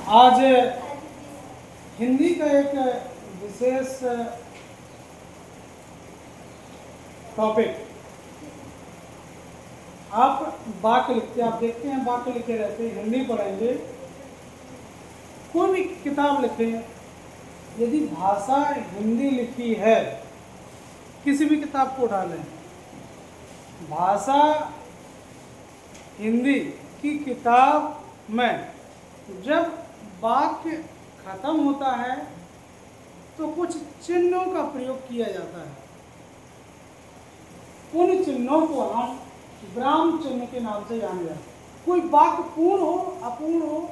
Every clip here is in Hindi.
आज हिंदी का एक विशेष टॉपिक, आप वाक्य लिखते हैं, आप देखते हैं वाक्य लिखे रहते हैं, हिंदी पढ़ेंगे, कोई भी किताब लिखें, यदि भाषा हिंदी लिखी है, किसी भी किताब को उठा लें, भाषा हिंदी की किताब में जब वाक्य खत्म होता है तो कुछ चिन्हों का प्रयोग किया जाता है। उन चिन्हों को हम विराम चिन्ह के नाम से जाने जाते हैं। कोई वाक्य पूर्ण हो अपूर्ण हो,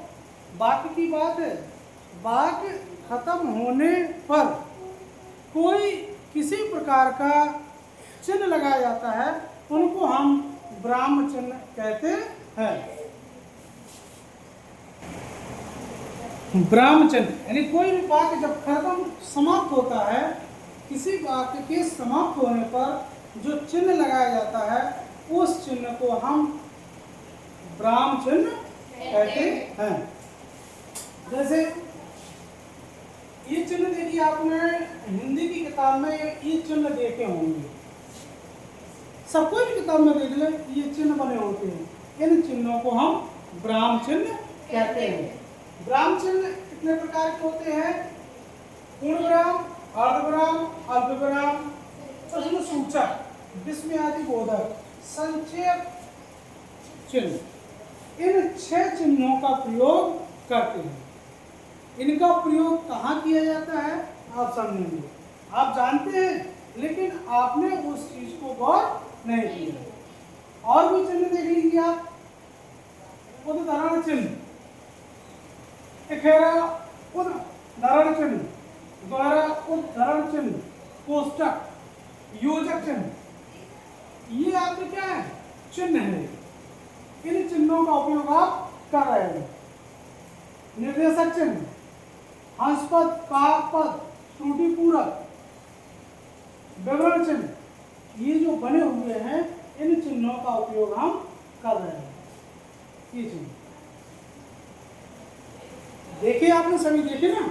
वाक्य की बात है, वाक्य खत्म होने पर कोई किसी प्रकार का चिन्ह लगाया जाता है, उनको हम विराम चिन्ह कहते हैं। विराम चिन्ह यानी कोई भी वाक्य जब खत्म समाप्त होता है, किसी वाक्य के समाप्त होने पर जो चिन्ह लगाया जाता है, उस चिन्ह को हम विराम चिन्ह कहते हैं। जैसे ये चिन्ह देखिए, आपने हिंदी की किताब में ये चिन्ह देखे होंगे, सब कोई भी किताब में देख ले, ये चिन्ह बने होते हैं। इन चिन्हों को हम विराम चिन्ह कहते हैं। विराम चिन्ह कितने प्रकार के होते हैं? पूर्ण विराम, अर्धविराम, अल्पविराम, प्रश्न सूचक, विस्मयादि बोधक, संक्षेप चिन्ह। इन 6 चिन्हों का प्रयोग करते हैं। इनका प्रयोग कहाँ किया जाता है आप समझेंगे, आप जानते हैं, लेकिन आपने उस चीज को गौर नहीं किया। और भी चिन्ह देख लीजिए आप, उदाहरण चिन्ह, इखेरा उदाहरण चिन्ह, द्वारा उदाहरण चिन्ह, कोष्टक, योजक चिन्ह, ये आपके क्या है? चिन्ह है। इन चिन्हों का उपयोग आप कर रहे हैं। निर्देशक चिन्ह, हंसपद, काकपद, त्रुटिपूरक, विवरण चिन्ह, ये जो बने हुए हैं, इन चिन्हों का उपयोग हम कर रहे हैं। ये चिन्ह देखिए, आपने सभी देखे ना,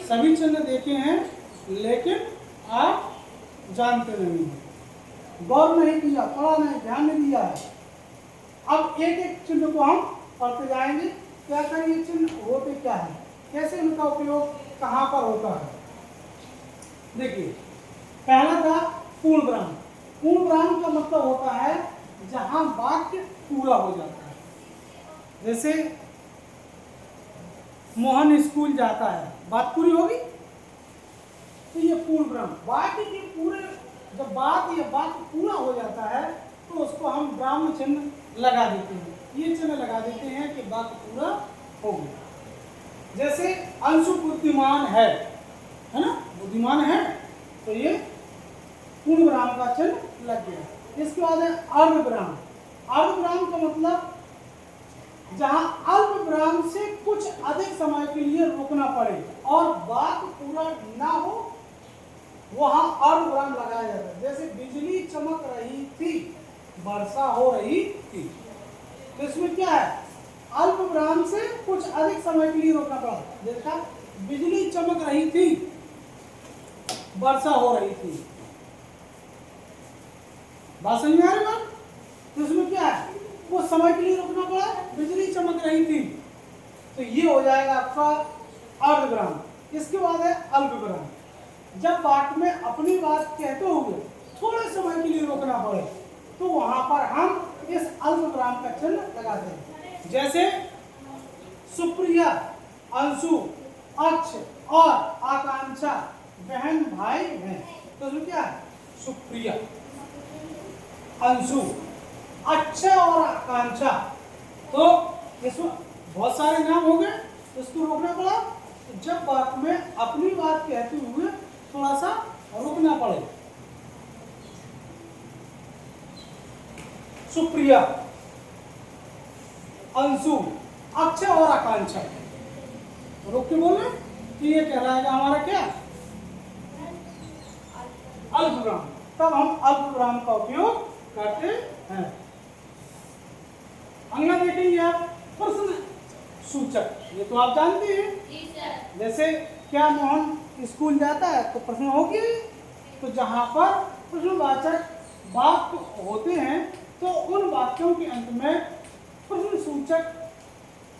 सभी चिन्ह देखे हैं, लेकिन आप जानते नहीं हैं, गौर नहीं किया, पढ़ा नहीं, ध्यान नहीं दिया है। अब एक एक चिन्ह को हम पढ़ते जाएंगे, क्या कर ये चिन्ह होते क्या है, कैसे इनका उपयोग कहाँ पर होता है। देखिए, पहला था पूर्ण विराम। पूर्ण विराम का मतलब होता है जहां वाक्य पूरा हो जाता है। जैसे मोहन स्कूल जाता है, बात पूरी होगी, तो ये पूर्ण विराम। वाक्य के पूरे जब बात या वाक्य पूरा हो जाता है तो उसको हम विराम चिन्ह लगा देते हैं। ये चिन्ह लगा देते हैं कि वाक्य पूरा हो गया। जैसे अंशु बुद्धिमान है ना, बुद्धिमान है, तो ये पूर्ण विराम का चिन्ह लग गया। इसके बाद है अर्धविराम। अर्धविराम का मतलब जहां अल्प विराम से कुछ अधिक समय के लिए रुकना पड़े और वाक्य पूरा ना हो, वहां अर्धविराम लगाया जाता है। जैसे बिजली चमक रही थी, वर्षा हो रही थी, तो इसमें क्या है? अल्प विराम से कुछ अधिक समय के लिए रोकना पड़ा। देखा, बिजली चमक रही थी, वर्षा हो रही थी, बात समझ में आ रही बात? तो इसमें क्या है? वो समय के लिए रोकना पड़ा, बिजली चमक रही थी, तो ये हो जाएगा आपका अर्धविराम। इसके बाद है अल्पविराम। जब वाक्य में अपनी बात कहते हुए थोड़े समय के लिए रोकना पड़े, तो वहां पर हम इस अल्पविराम का चिन्ह लगाते हैं। जैसे सुप्रिया, अंशु, अक्ष और आकांक्षा बहन भाई हैं, तो इसमें क्या है? सुप्रिया, अंशु, अक्षय और आकांक्षा, तो इसमें बहुत सारे नाम हो गए, इसको रोकना पड़ा। तो जब बात में अपनी बात कहते हुए थोड़ा सा रुकना पड़े, सुप्रिया, अंशु, अक्षय और आकांक्षा, रोक के बोले कि ये कहलाएगा हमारा क्या? अल्पविराम। तब हम अल्पविराम का उपयोग करते हैं। अगला देखेंगे आप, प्रश्न सूचक, ये तो आप जानते हैं। जैसे क्या मोहन स्कूल जाता है तो प्रश्न हो गया। तो जहाँ पर प्रश्नवाचक वाक्य होते हैं तो उन वाक्यों के अंत में प्रश्न सूचक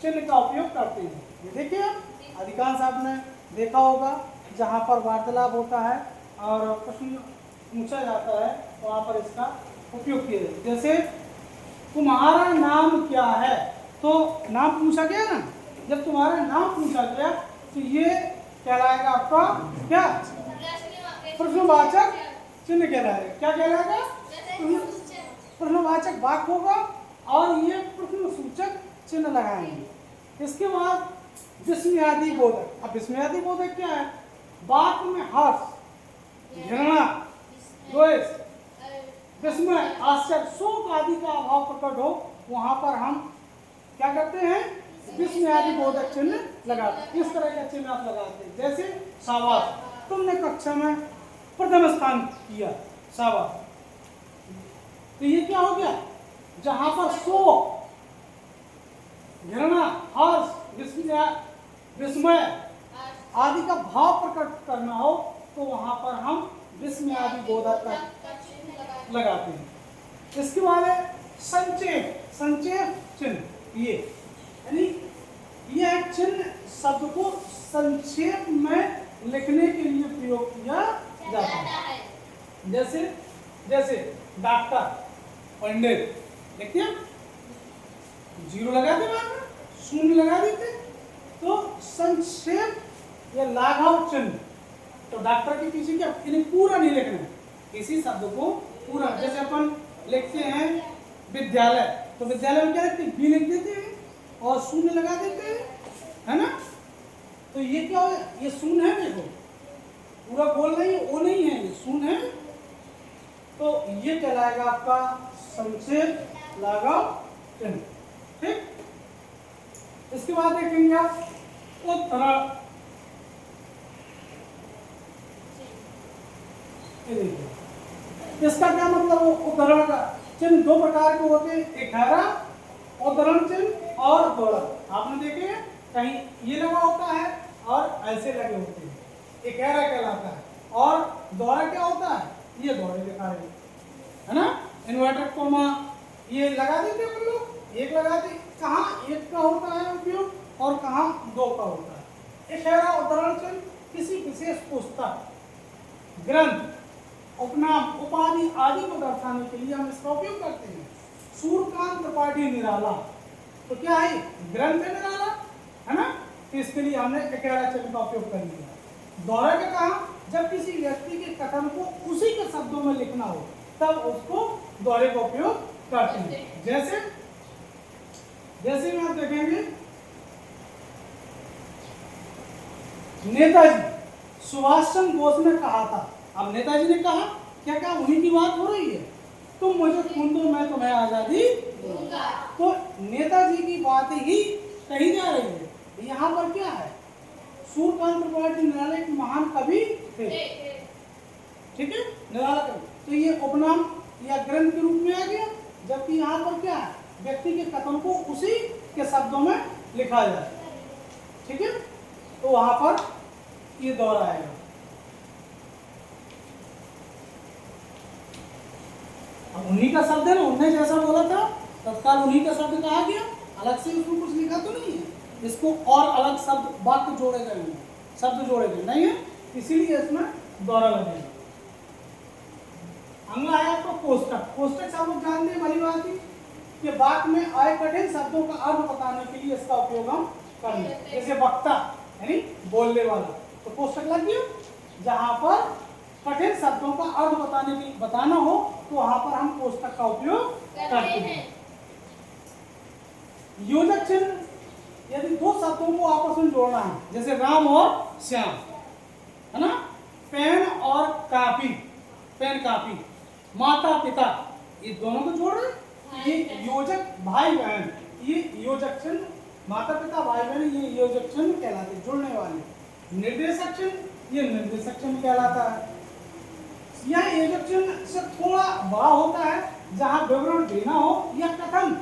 चिन्ह का उपयोग करते हैं। ये देखिए आप, अधिकांश आपने देखा होगा जहाँ पर वार्तालाप होता है और प्रश्न पूछा जाता है वहाँ पर इसका उपयोग किया जाता है। जैसे तुम्हारा नाम क्या है, तो नाम पूछा गया ना, जब तुम्हारा नाम पूछा गया तो ये कहलाएगा आपका क्या, प्रश्नवाचक चिन्ह कहलाएगा। क्या कहलाएगा, प्रश्नवाचक वाक्य होगा और ये प्रश्न सूचक चिन्ह लगाएंगे। इसके बाद विस्मयादि बोधक। अब विस्मयादि बोधक क्या है, वाक्य में हर्ष, घृणा, द्वेष, विस्मय, आश्चर्य, शोक आदि का अभाव प्रकट हो, वहां पर हम क्या करते हैं, विस्मयादि बोधक चिन्ह लगाते हैं। इस तरह का चिन्ह आप लगाते हैं। जैसे शाबाश, तुमने कक्षा में प्रथम स्थान किया, शाबाश। तो ये क्या हो गया, जहां पर शोक, घृणा, हर्ष, विस्मय आदि का भाव प्रकट करना हो तो वहां पर हम विस्मयादि बोधक का लगाते हैं। इसके बाद है संक्षेप, संक्षेप चिन्ह। ये यानी यह चिन्ह शब्द को संक्षेप में लिखने के लिए प्रयोग किया जाता है। जैसे जैसे डॉक्टर, पंडित, देखिए जीरो लगा दे, शून्य लगा देते, तो संक्षेप या लाघव चिन्ह। तो डॉक्टर के पीछे क्या, इन्हें पूरा नहीं लिखना है, किसी शब्द को पूरा। जैसे अपन लिखते हैं विद्यालय, तो विद्यालय में क्या लिखते हैं, बी लिख देते हैं और शून्य लगा देते हैं, है ना। तो ये क्या हो, ये शून्य है, देखो पूरा बोल नहीं, वो नहीं है, ये शून्य है। तो ये कहलाएगा आपका संक्षेप लाघव चिन्ह। ठीक, इसके बाद देखेंगे आप उद्धरण। इसका क्या मतलब, उद्धरण का चिन्ह दो प्रकार के होते हैं, एक ठहरा उद्धरण चिन्ह और दोहरा। आपने देखे कहीं ये लगा होता है और ऐसे लगे होते हैं, एक ठहरा कहलाता है। और दोहरा क्या होता है, ये दोहरे दिखा रहे है ना, इन्वर्टर कोमा ये लगा देते हैं लोग, एक लगा दे, कहाँ एक का होता है उपयोग और कहाँ दो का होता है। एक ठहरा उद्धरण चिन्ह किसी विशेष पुस्तक, ग्रंथ, उपनाम, उपाधि आदि को दर्शाने के लिए हम इसका उपयोग करते हैं। सूर्यकांत त्रिपाठी निराला, तो क्या है, ग्रंथ है निराला, है ना, तो इसके लिए हमने एकहरा चिन्ह का उपयोग कर लिया। दोहरा का कहा, जब किसी व्यक्ति के कथन को उसी के शब्दों में लिखना हो तब उसको दोहरे का उपयोग करते हैं। जैसे जैसे में आप देखेंगे नेताजी सुभाष चंद्र बोस ने कहा था। अब नेताजी ने कहा, क्या कहा, उन्हीं की बात हो रही है, तुम मुझे खून दो मैं तुम्हें आजादी दूंगा। तो नेताजी की बात ही कही जा रही है। यहाँ पर क्या है, सूर्यकांत त्रिपाठी निराला एक महान कवि थे, ठीक है, निराला कवि। तो ये उपनाम या ग्रंथ के रूप में आ गया, जबकि यहाँ पर क्या है, व्यक्ति के कथन को उसी के शब्दों में लिखा जाए, ठीक है, तो वहां पर ये दोहरा आएगा। अब उन्हीं का शब्द है ना, उन्होंने जैसा बोला था तत्काल उन्हीं का शब्द कहा गया, अलग से उसमें कुछ लिखा तो नहीं है, इसको और अलग शब्द वाक्य जोड़े गए हैं, शब्द जोड़े गए नहीं है, इसीलिए इसमें दोहरा लगेगा। अगला है आपको कोष्टक। कोष्टक सब लोग जानते हैं, भली बात है कि वाक्य में आए कठिन शब्दों का अर्थ बताने के लिए इसका उपयोग हम कर लें। जैसे वक्ता यानी बोलने वाला, तो कोष्टक लग गया। जहां पर कठिन शब्दों का अर्थ बताना हो तो वहां पर हम कोष्टक का उपयोग करते हैं। योजक चिन्ह, यदि दो शब्दों को आपस में जोड़ना है, जैसे राम और श्याम, है ना, पेन और कापी, पेन कापी, माता पिता, ये दोनों को जोड़ रहे हैं, ये योजक भाई बहन, ये योजक चिन्ह, माता पिता भाई बहन, ये योजक चिन्ह कहलाते, जुड़ने वाले। निर्देशक चिन्ह, ये निर्देशक चिन्ह कहलाता है। यह योजक चिन्ह से थोड़ा बड़ा होता है, जहां विवरण देना हो या कथन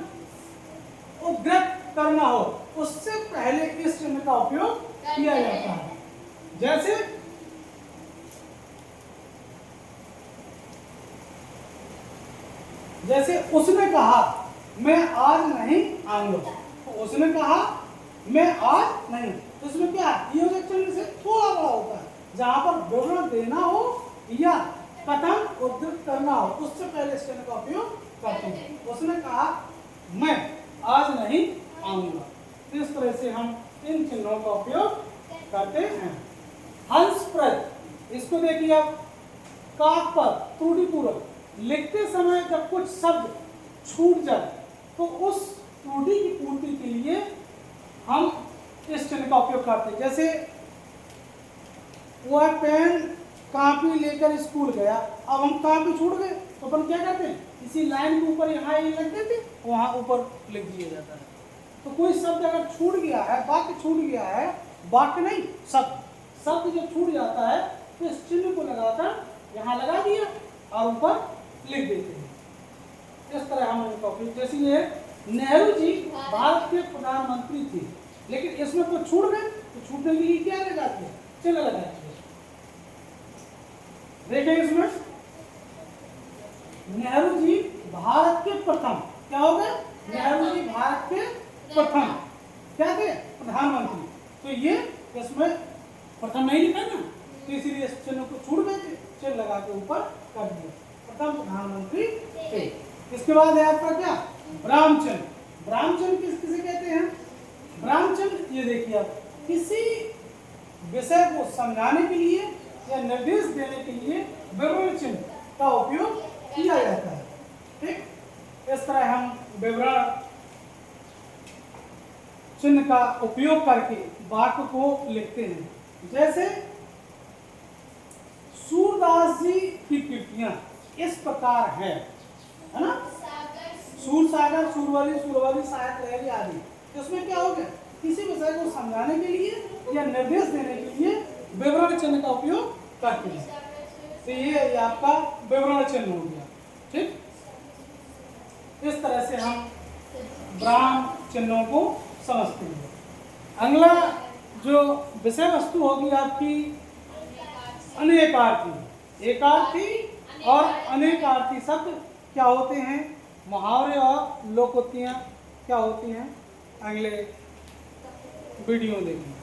उद्धृत करना हो उससे पहले इस चिन्ह का उपयोग किया जाता है। जैसे उसने कहा मैं आज नहीं आऊंगा, तो उसने कहा मैं आज नहीं, तो इसमें क्या ये चिन्ह से थोड़ा बड़ा होता है, जहां पर विवरण देना हो या कथन उद्धृत करना हो उससे पहले इस चिन्ह का उपयोग करते हैं। उसने कहा मैं आज नहीं आऊंगा। इस तरह से हम इन चिन्हों का उपयोग करते हैं। हंसप्रद, इसको देखिए आप, काक पर त्रुटिपूर्वक लिखते समय जब कुछ शब्द छूट जाए तो उस त्रुटि की पूर्ति के लिए हम इस चिन्ह का उपयोग करते हैं। जैसे वह पेन कॉपी लेकर स्कूल गया, अब हम कॉपी छूट गए तो अपन क्या करते हैं, इसी लाइन के ऊपर यहाँ ये लिख देते, वहां ऊपर लिख दिया जाता है। तो कोई शब्द अगर छूट गया है, वाक्य छूट गया है, वाक्य नहीं शब्द जब छूट जाता है तो इस चिन्ह को लगाकर यहाँ लगा दिया और ऊपर लिख देते हैं। इस तरह हम इनका उपयोग, जैसे ये नेहरू जी भारत के प्रधानमंत्री थे, लेकिन इसमें कुछ छूट गए तो छूटने के लिए क्या लगाते हैं, चिन्ह लगाते हैं। देखिए इसमें नेहरू जी भारत के प्रथम, क्या हो गए, नेहरू जी भारत के प्रथम क्या थे, प्रधानमंत्री, तो ये इसमें प्रथम नहीं लिखा ना, तो इसीलिए इस चिन्ह को छूट गए थे, चिन्ह लगा के ऊपर कर दिया, प्रथम प्रधानमंत्री थे। इसके बाद है आपका क्या, ब्राह्मचिन्ह। ब्राह्मचिन्ह किसे कहते हैं, ब्राह्मचिन्ह ये देखिए आप, किसी विषय को समझाने के लिए या निर्देश देने के लिए विवरण चिन्ह का उपयोग किया जाता है। ठीक, इस तरह हम विवरण चिन्ह का उपयोग करके वाक्य को लिखते हैं। जैसे सूरदास जी की कृतियां इस प्रकार है ना, सूर सागर, सूरवाली, सूरवाली, साहित्य लहरी आदि। इसमें क्या हो गया, किसी विषय को समझाने के लिए या निर्देश देने के लिए विवरण चिन्ह का उपयोग करते हैं। तो ये आपका विवरण चिन्ह हो गया। ठीक, इस तरह से हम ब्राह्म चिन्हों को समझते हैं। अगला जो विषय वस्तु होगी आपकी अनेकार्थी। एकार्थी और अनेकार्थी शब्द क्या होते हैं, मुहावरे और लोकोक्तियां क्या होती हैं, अगले वीडियो में देखेंगे।